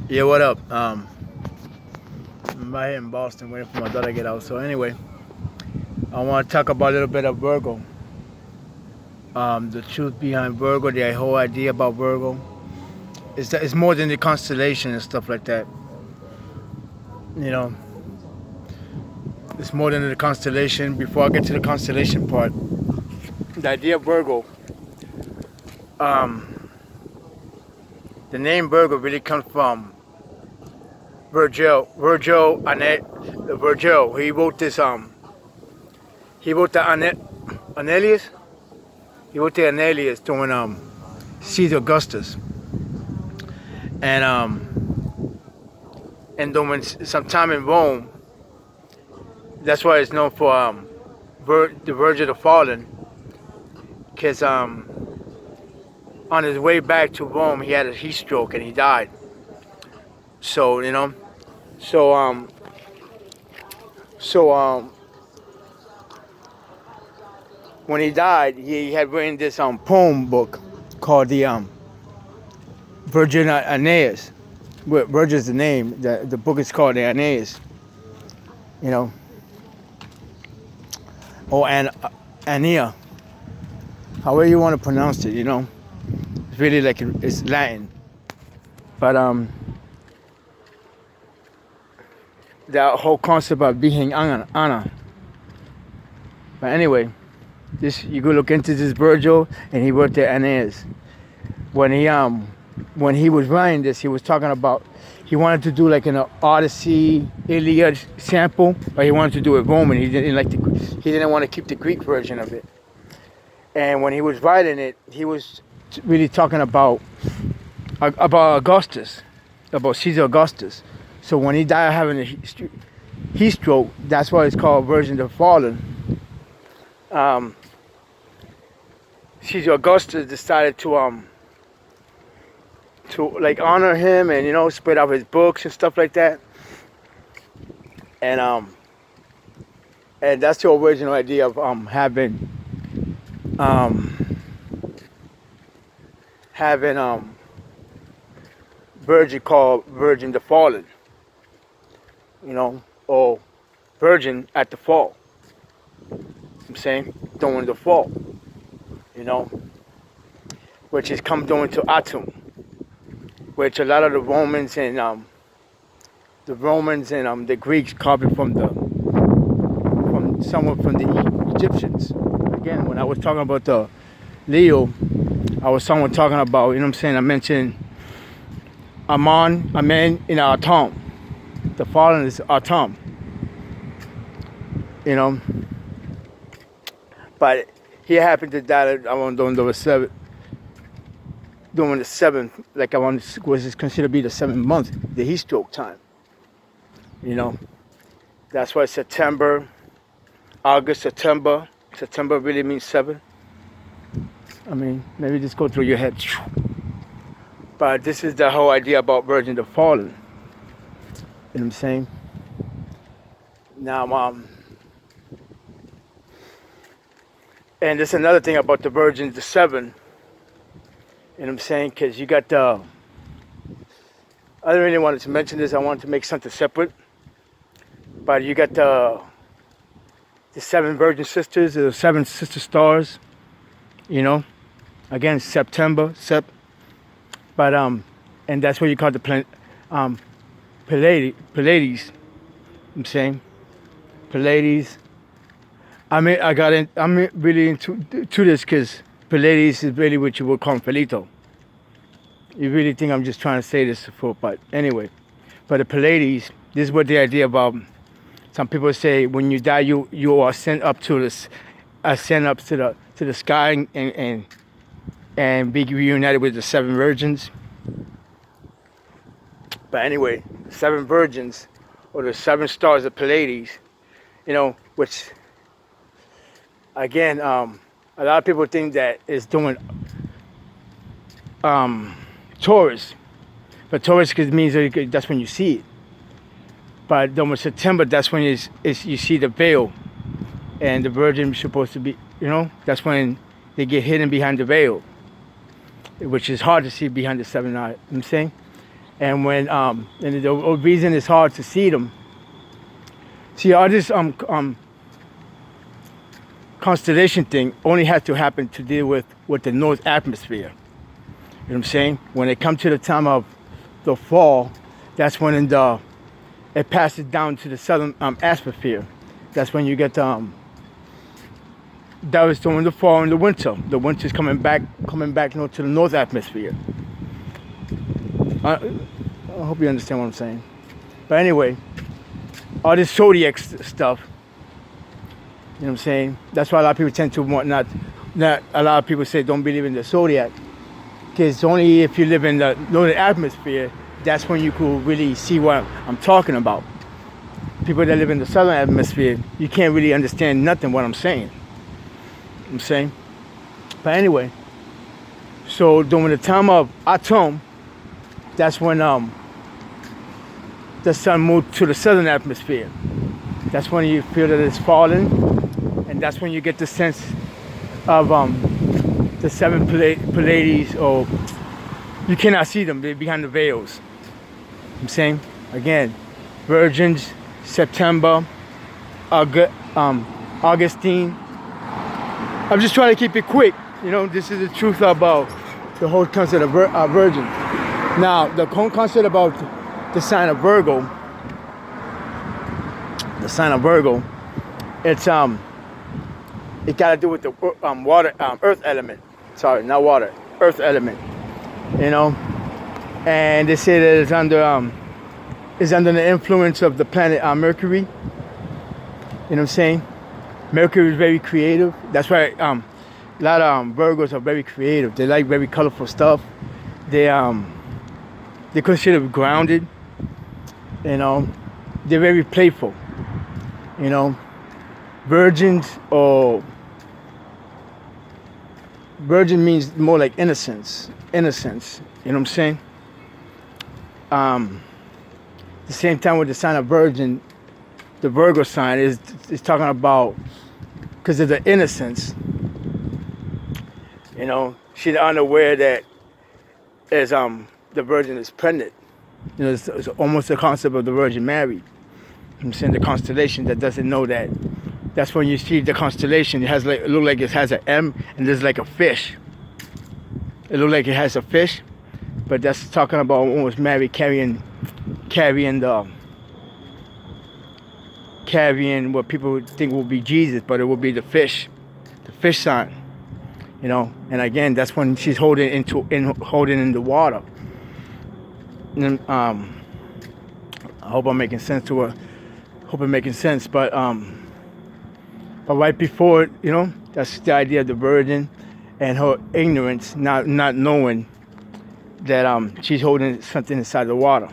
Yeah, what up? I'm right here in Boston waiting for my daughter to get out. So anyway, I want to talk about a little bit of Virgo. The truth behind Virgo, the whole idea about Virgo is that it's more than the constellation and stuff like that. You know, it's more than the constellation. Before I get to the constellation part, the idea of Virgo, um, the name Virgo really comes from Virgil. He wrote this. He wrote the Annelius. He wrote the Annelius during Caesar Augustus, and during some time in Rome. That's why it's known for the Verge of the Fallen, because on his way back to Rome, he had a heat stroke and he died. So so so when he died, he had written this poem book called the Virgin Aeneas. Virgin is the name. The book is called the Aeneas. You know, or Aenea, however you want to pronounce it. It's really like it's Latin, but the whole concept of being Anna. But anyway, this you go look into this Virgil, and he wrote the Aeneas. When he was writing this, he was talking about he wanted to do like an Odyssey, Iliad sample, but he wanted to do it Roman. He didn't want to keep the Greek version of it. And when he was writing it, he was really talking about Augustus, about Caesar Augustus. So when he died having a heat stroke, that's why it's called Virgin of the Fallen. Caesar Augustus decided to like honor him and spread out his books and stuff like that. And that's the original idea of having Virgin called Virgin the Fallen, or Virgin at the fall. I'm saying during the fall, which is come doing to Atum, which a lot of the Romans and the Greeks copied from someone from the Egyptians. Again, when I was talking about the Leo, I was talking about, I mentioned Amen in Atom. The fallen is Atom. But he happened to die during the seventh, like was considered to be the 7th month, the heat stroke time. That's why September, August, September. September really means 7. I mean, maybe just go through your head. But this is the whole idea about Virgin the Fallen. You know what I'm saying? Now, and there's another thing about the Virgin, the 7. You know what I'm saying? Because you got I didn't really wanted to mention this. I wanted to make something separate. But you got the 7 Virgin Sisters, the 7 sister stars. Again, September, But and that's what you call the Pleiades. I'm saying Pleiades. I'm really into this because Pleiades is really what you would call Felito. You really think I'm just trying to say this but anyway. But the Pleiades, this is what the idea about. Some people say when you die, you are sent up to this, sent up to the sky and be reunited with the 7 virgins. But anyway, 7 virgins, or the 7 stars of Pleiades, which, again, a lot of people think that it's doing Taurus. But Taurus means that's when you see it. But during September, that's when you see the veil. And the virgin is supposed to be, that's when they get hidden behind the veil, which is hard to see behind the 7 eye. I'm saying? And when and the reason it's hard to see them. See, all this constellation thing only has to happen to deal with the north atmosphere. You know what I'm saying? When it comes to the time of the fall, that's when it passes down to the southern atmosphere. That's when you get that was during the fall and the winter. The winter's coming back to the north atmosphere. I hope you understand what I'm saying. But anyway, all this zodiac stuff, you know what I'm saying? That's why a lot of people tend to want not a lot of people say don't believe in the zodiac. Because only if you live in the northern atmosphere, that's when you could really see what I'm talking about. People that live in the southern atmosphere, you can't really understand nothing what I'm saying. I'm saying? But anyway, so during the time of autumn, that's when the sun moved to the southern atmosphere. That's when you feel that it's falling, and that's when you get the sense of the seven Pleiades, or you cannot see them, they're behind the veils. I'm saying, again, Virgins, September, Augustine. I'm just trying to keep it quick. You know, this is the truth about the whole concept of Virgin. Now, the whole concept about the sign of Virgo, it's it got to do with the earth element. Sorry, not water, earth element. You know, and they say that it's under the influence of the planet Mercury. You know what I'm saying? Mercury is very creative. That's why a lot of Virgos are very creative. They like very colorful stuff. They're considered grounded. You know, they're very playful. You know, Virgin means more like innocence. You know what I'm saying? The same time with the sign of Virgin, the Virgo sign is talking about, because of the innocence. You know, she's unaware that as the Virgin is pregnant. You know, it's almost the concept of the Virgin Mary. I'm saying the constellation that doesn't know that. That's when you see the constellation. It has it look like it has an M, and there's like a fish. It looks like it has a fish, but that's talking about almost Mary carrying what people would think will be Jesus, but it will be the fish sign. You know, and again, that's when she's holding in the water. And, I hope I'm making sense to her. Hope I'm making sense, but right before, you know, that's the idea of the Virgin and her ignorance, not knowing that she's holding something inside the water.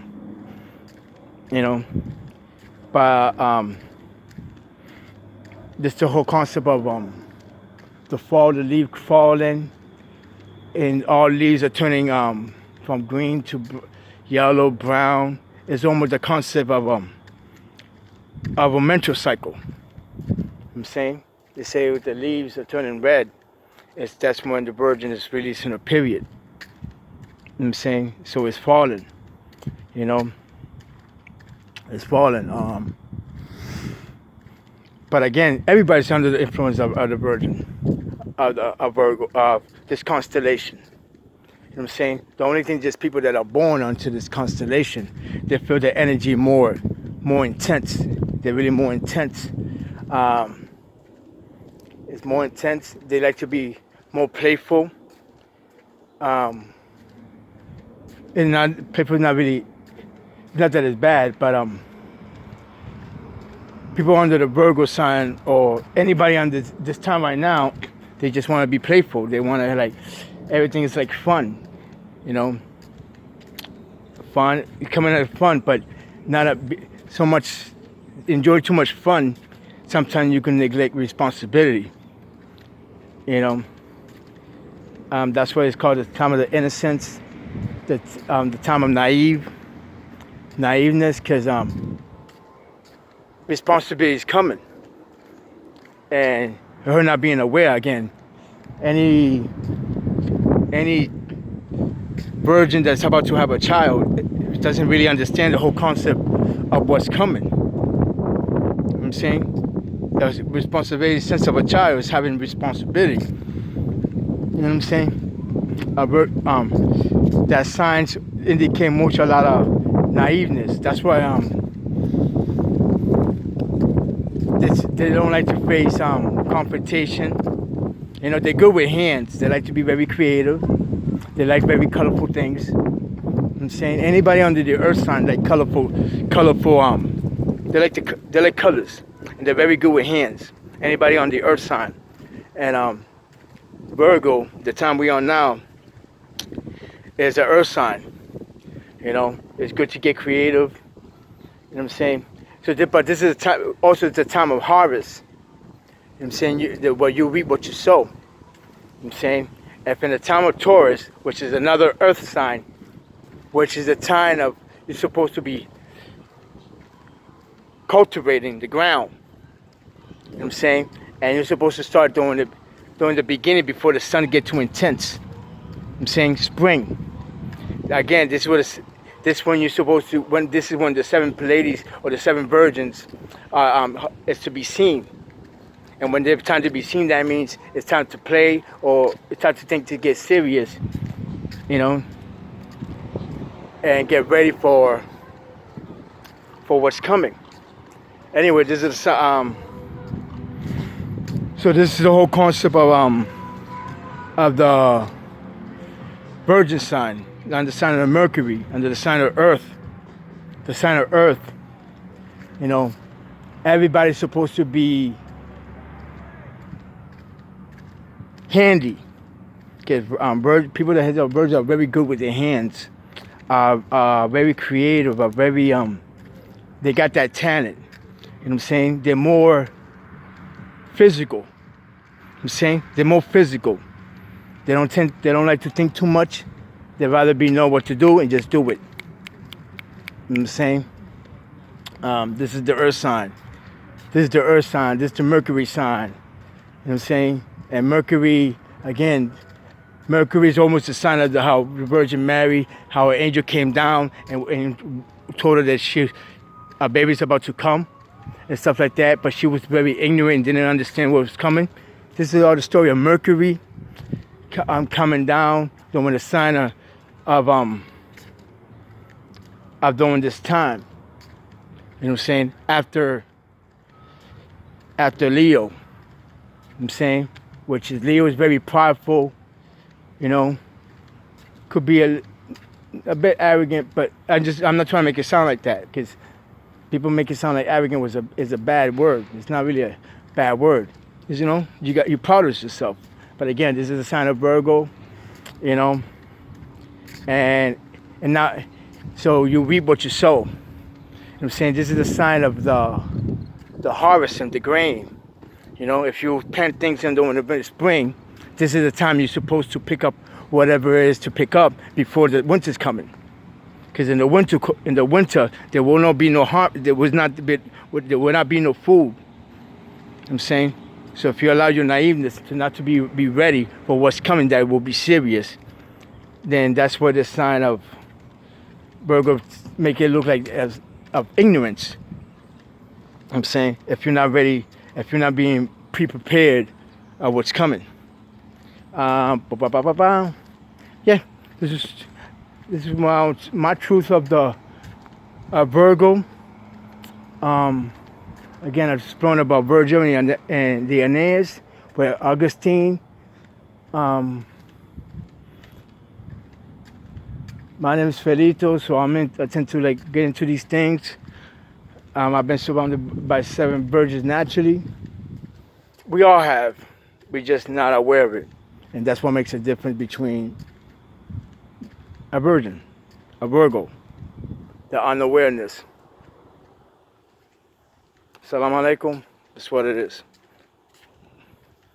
You know, but this the whole concept of the fall, the leaf falling, and all leaves are turning from green to yellow, brown. It's almost the concept of a menstrual cycle. I'm saying, they say with the leaves are turning red, that's when the Virgin is releasing a period. I'm saying, so it's falling. You know, it's falling. But again, everybody's under the influence of the Virgin, of Virgo, of this constellation. You know what I'm saying? The only thing, just people that are born onto this constellation, they feel the energy more intense. They're really more intense. It's more intense. They like to be more playful. And playful is not really, not that it's bad, but people under the Virgo sign, or anybody under this time right now, they just want to be playful. They want to, like, everything is like fun, you know. Fun, coming out of fun, but not so much, enjoy too much fun. Sometimes you can neglect responsibility, you know. That's why it's called the time of the innocence, the time of naiveness, because responsibility is coming, and her not being aware. Again, any virgin that's about to have a child, doesn't really understand the whole concept of what's coming. You know what I'm saying? The responsibility sense of a child is having responsibility. You know what I'm saying? That signs indicate much a lot of naiveness. That's why they don't like to face confrontation. You know, they're good with hands. They like to be very creative. They like very colorful things. You know what I'm saying, anybody under the earth sign like colorful. They like colors, and they're very good with hands. Anybody on the earth sign, and Virgo, the time we on now, is an earth sign. You know, it's good to get creative. You know what I'm saying? So, but this is a time, also it's a time of harvest. You know what I'm saying? You reap what you sow. You know what I'm saying? If in the time of Taurus, which is another earth sign, which is a time of you're supposed to be cultivating the ground. You know what I'm saying? And you're supposed to start doing the beginning before the sun gets too intense. You know what I'm saying? Spring. Again, this is when you're supposed to, this is when the 7 Pleiades or the 7 virgins is to be seen. And when there's time to be seen, that means it's time to play, or it's time to think to get serious, you know, and get ready for what's coming. Anyway, this is so this is the whole concept of the Virgin sign, on the sign of Mercury, under the sign of Earth. The sign of Earth, you know, everybody's supposed to be handy. Because people that have birds are very good with their hands, very creative, are very they got that talent. You know what I'm saying? They're more physical. You know what I'm saying? They're more physical. They don't like to think too much. They'd rather know what to do and just do it. You know what I'm saying? This is the Earth sign. This is the Earth sign. This is the Mercury sign. You know what I'm saying? And Mercury, again, Mercury is almost the sign of how the Virgin Mary, how an angel came down and told her that a baby's about to come and stuff like that. But she was very ignorant and didn't understand what was coming. This is all the story of Mercury coming down during the sign of during this time. You know what I'm saying? After Leo. You know what I'm saying? Which is, Leo is very prideful, you know, could be a bit arrogant, but I'm not trying to make it sound like that, because people make it sound like arrogant is a bad word. It's not really a bad word. Because, you know, you're proud of yourself. But again, this is a sign of Virgo, you know, and now, so you reap what you sow. You know what I'm saying? This is a sign of the harvest and the grain. You know, if you plant things in the spring, this is the time you're supposed to pick up whatever it is to pick up before the winter's coming. Because in the winter, there will not be no there will not be no food. You know what I'm saying? So if you allow your naiveness to not to be ready for what's coming, that will be serious, then that's where the sign of Virgo make it look like of ignorance. I'm saying, if you're not ready, if you're not being pre-prepared of what's coming. Yeah, this is my truth of the Virgo. Again, I've spoken about Virgil and the Aeneas, where Augustine. My name is Felito, so I tend to get into these things. I've been surrounded by 7 virgins naturally. We all have. We're just not aware of it. And that's what makes a difference between a virgin, a Virgo, the unawareness. Assalamu alaikum. That's what it is.